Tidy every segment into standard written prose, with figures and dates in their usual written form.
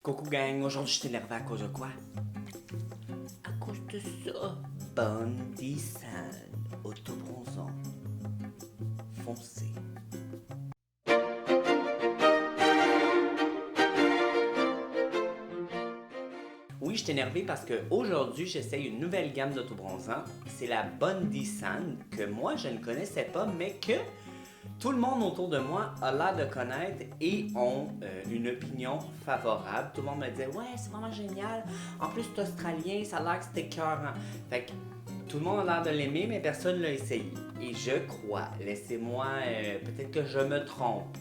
Coucou gang, aujourd'hui je suis énervé à cause de quoi? À cause de ça. Bondi Sand, autobronzant, foncé. Oui, je suis énervé parce qu'aujourd'hui j'essaye une nouvelle gamme d'autobronzant. C'est la Bondi Sand que moi je ne connaissais pas, mais que tout le monde autour de moi a l'air de connaître et ont une opinion favorable. Tout le monde me disait ouais, c'est vraiment génial. En plus, c'est australien, ça a l'air que c'était écœurant. Fait que tout le monde a l'air de l'aimer, mais personne ne l'a essayé. Et je crois, laissez-moi, peut-être que je me trompe.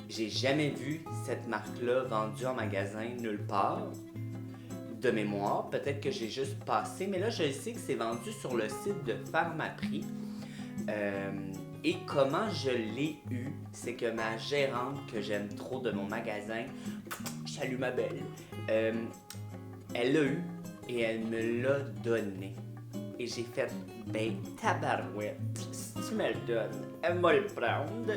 J'ai jamais vu cette marque-là vendue en magasin nulle part. De mémoire, peut-être que j'ai juste passé, mais là je sais que c'est vendu sur le site de Pharmaprix. Et comment je l'ai eu, c'est que ma gérante, que j'aime trop de mon magasin, salut ma belle, elle l'a eu et elle me l'a donné. Et j'ai fait, ben tabarouette, si tu me le donnes, elle va le prendre.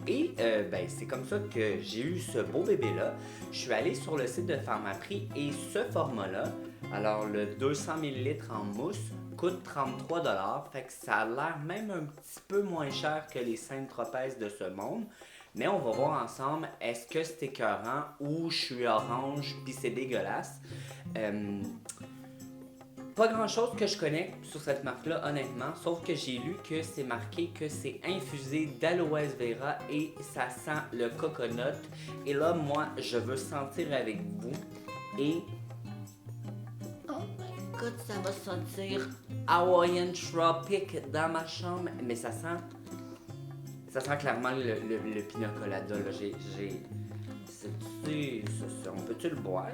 Et ben c'est comme ça que j'ai eu ce beau bébé-là. Je suis allé sur le site de Pharmaprix et ce format-là, alors le 200 ml en mousse, coûte 33$, fait que ça a l'air même un petit peu moins cher que les Saint-Tropez de ce monde. Mais on va voir ensemble, est-ce que c'est écœurant ou je suis orange puis c'est dégueulasse. Pas grand chose que je connais sur cette marque-là, honnêtement, sauf que j'ai lu que c'est marqué que c'est infusé d'aloe vera et ça sent le coconut. Et là, moi, je veux sentir avec vous et oh my god, ça va sentir Hawaiian Tropic dans ma chambre. Mais ça sent clairement le pina colada. Là. On peut-tu le boire?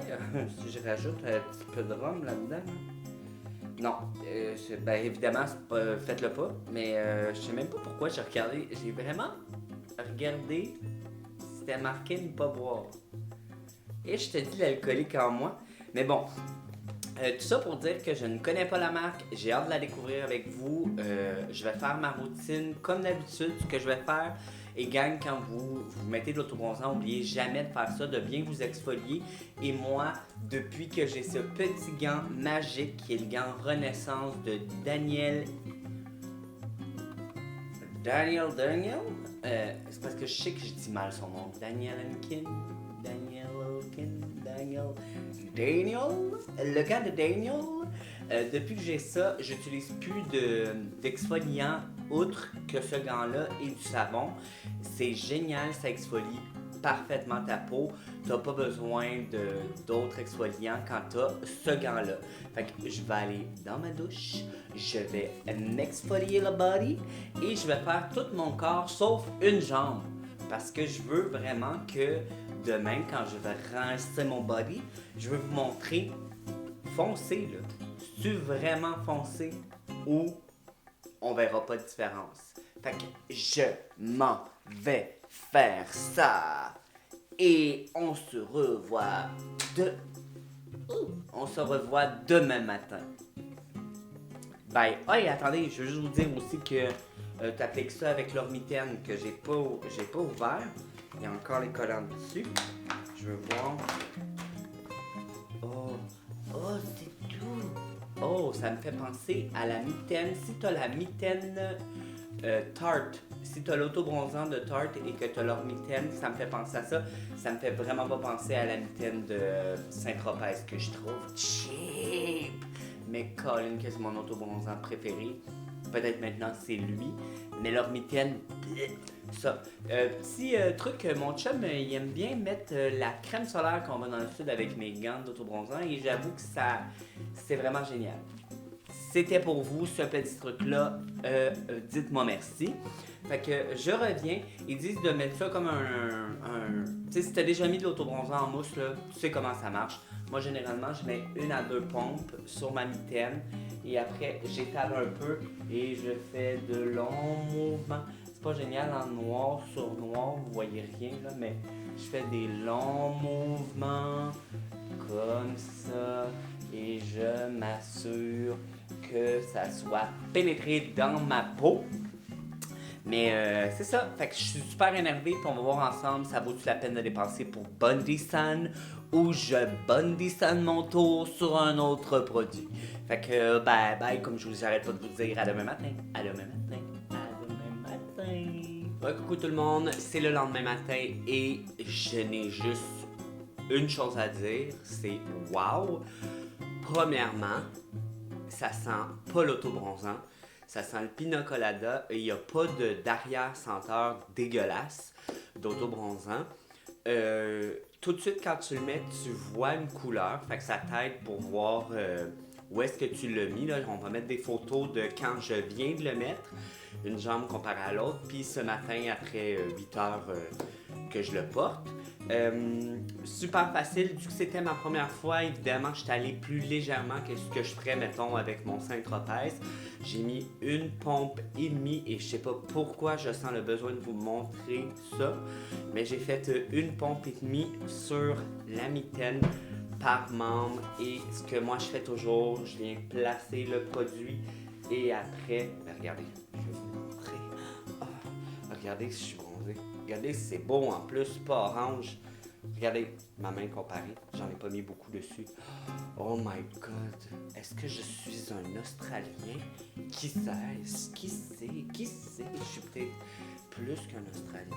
Si je rajoute un petit peu de rhum là-dedans? Non, ben évidemment, faites-le pas. Mais je sais même pas pourquoi j'ai regardé. J'ai vraiment regardé si c'était marqué ne pas boire. Et je te dis l'alcoolique en moi. Mais bon, tout ça pour dire que je ne connais pas la marque, j'ai hâte de la découvrir avec vous. Je vais faire ma routine comme d'habitude, ce que je vais faire. Et gang, quand vous mettez de l'autobronzant, n'oubliez jamais de faire ça, de bien vous exfolier. Et moi, depuis que j'ai ce petit gant magique qui est le gant Renaissance de Daniel, c'est parce que je sais que je dis mal son nom. Daniel, le gant de Daniel. Depuis que j'ai ça, j'utilise plus d'exfoliant outre que ce gant-là et du savon. C'est génial, ça exfolie parfaitement ta peau. T'as pas besoin d'autres exfoliants quand t'as ce gant-là. Fait que je vais aller dans ma douche, je vais m'exfolier le body et je vais faire tout mon corps sauf une jambe. Parce que je veux vraiment que demain, quand je vais rincer mon body, je veux vous montrer foncé là. C'est-tu vraiment foncé ou on verra pas de différence? Fait que je m'en vais faire ça. Et on se revoit demain matin. Bye. Ah, et attendez, je veux juste vous dire aussi que t'appliques ça avec l'ormitaine que j'ai pas ouvert. Il y a encore les collants dessus. Je veux voir. Oh, c'est tout. Oh, ça me fait penser à la mitaine. Si t'as la mitaine Tarte, si t'as l'autobronzant de Tarte et que t'as leur mitaine, ça me fait penser à ça. Ça me fait vraiment pas penser à la mitaine de Saint-Tropez que je trouve cheap. Mais Colin, que c'est mon autobronzant préféré. Peut-être maintenant c'est lui. Mais leur mitaine, ça. Petit truc, mon chum, il aime bien mettre la crème solaire qu'on va dans le sud avec mes gants d'autobronzant et j'avoue que c'est vraiment génial. C'était pour vous ce petit truc-là, dites-moi merci. Fait que je reviens, ils disent de mettre ça comme tu sais, si t'as déjà mis de l'autobronzant en mousse, là, tu sais comment ça marche. Moi, généralement, je mets 1 à 2 pompes sur ma mitaine et après, j'étale un peu et je fais de longs mouvements. C'est pas génial en noir sur noir, vous voyez rien là, mais je fais des longs mouvements comme ça et je m'assure que ça soit pénétré dans ma peau. Mais c'est ça, fait que je suis super énervé puis on va voir ensemble ça vaut-tu la peine de dépenser pour Bondi Sand ou je Bondi Sand mon tour sur un autre produit. Fait que bye bye, comme je vous arrête pas de vous dire, à demain matin, à demain matin, à demain matin. Ouais, coucou tout le monde, c'est le lendemain matin et je n'ai juste une chose à dire, c'est wow. Premièrement, ça sent pas l'autobronzant, ça sent le pina colada et il n'y a pas d'arrière-senteur dégueulasse d'autobronzant. Tout de suite, quand tu le mets, tu vois une couleur, fait que ça t'aide pour voir où est-ce que tu l'as mis. Là. On va mettre des photos de quand je viens de le mettre, une jambe comparée à l'autre, puis ce matin, après 8 heures que je le porte. Super facile, vu que c'était ma première fois, évidemment, je suis allé plus légèrement que ce que je ferais, mettons, avec mon Saint-Tropez. J'ai mis une pompe et demie et je sais pas pourquoi je sens le besoin de vous montrer ça, mais j'ai fait une pompe et demie sur la mitaine par membre et ce que moi je fais toujours, je viens placer le produit et après, regardez, je vais vous montrer. Regardez si je suis bronzé. Regardez si c'est beau en plus, pas orange. Regardez ma main comparée, j'en ai pas mis beaucoup dessus. Oh my god, est-ce que je suis un Australien? Qui sait? Qui sait? Qui sait? Je suis peut-être plus qu'un Australien.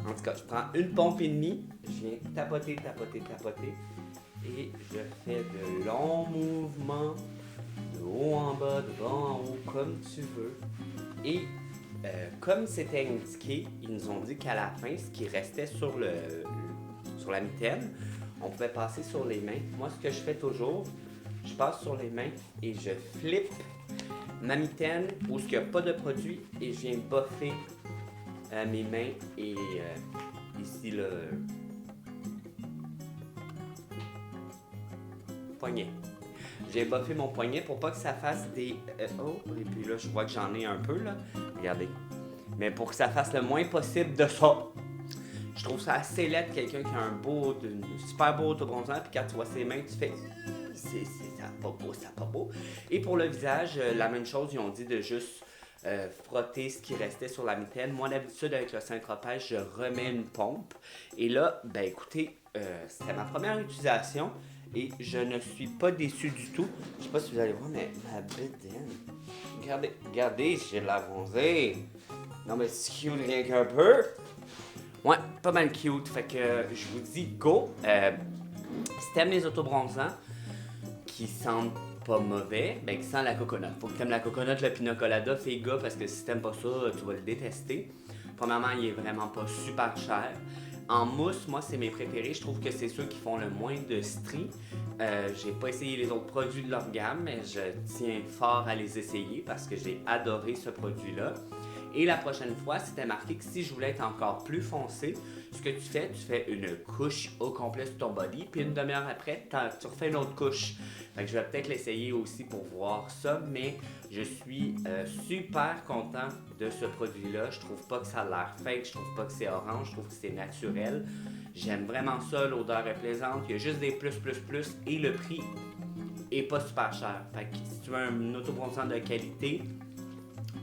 En tout cas, je prends une pompe et demie, je viens tapoter, tapoter, tapoter. Et je fais de longs mouvements, de haut en bas, de bas en haut, comme tu veux. Et comme c'était indiqué, ils nous ont dit qu'à la fin, ce qui restait sur la mitaine, on pouvait passer sur les mains. Moi, ce que je fais toujours, je passe sur les mains et je flippe ma mitaine où il n'y a pas de produit et je viens boffer mes mains et ici le poignet. J'ai boffé mon poignet pour pas que ça fasse des... oh, et puis là, je vois que j'en ai un peu, là. Regardez. Mais pour que ça fasse le moins possible de ça. Je trouve ça assez laid, quelqu'un qui a un super beau autobronzant, puis quand tu vois ses mains, tu fais... ça pas beau, ça pas beau. Et pour le visage, la même chose, ils ont dit de juste frotter ce qui restait sur la mitaine. Moi, d'habitude, avec le Saint-Tropez, je remets une pompe. Et là, ben écoutez, c'était ma première utilisation. Et je ne suis pas déçu du tout. Je sais pas si vous allez voir, mais ma bédaine. Regardez, j'ai de la bronzée. Non, mais c'est cute rien qu'un peu. Ouais, pas mal cute. Fait que je vous dis go. Si t'aimes les autobronzants qui sentent pas mauvais, ben qui sentent la coconut. Faut que t'aimes la coconut, le pina colada, fais gars, parce que si t'aimes pas ça, tu vas le détester. Premièrement, il est vraiment pas super cher. En mousse, moi, c'est mes préférés. Je trouve que c'est ceux qui font le moins de stries. J'ai pas essayé les autres produits de leur gamme, mais je tiens fort à les essayer parce que j'ai adoré ce produit-là. Et la prochaine fois, c'était marqué que si je voulais être encore plus foncé, ce que tu fais une couche au complet sur ton body, puis une demi-heure après, tu refais une autre couche. Fait que je vais peut-être l'essayer aussi pour voir ça, mais je suis super content de ce produit-là. Je trouve pas que ça a l'air fake, je trouve pas que c'est orange, je trouve que c'est naturel. J'aime vraiment ça, l'odeur est plaisante, il y a juste des plus et le prix est pas super cher. Fait que si tu veux un autobronzant de qualité,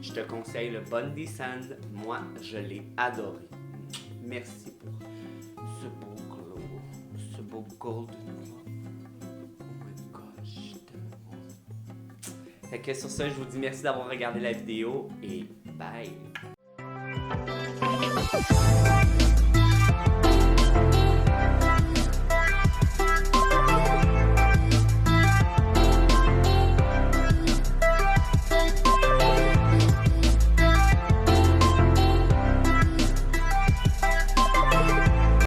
je te conseille le Bondi Sand. Moi, je l'ai adoré. Merci pour ce beau glow, ce beau golden glow. Oh my gosh, tellement. Fait que sur ça, je vous dis merci d'avoir regardé la vidéo et bye!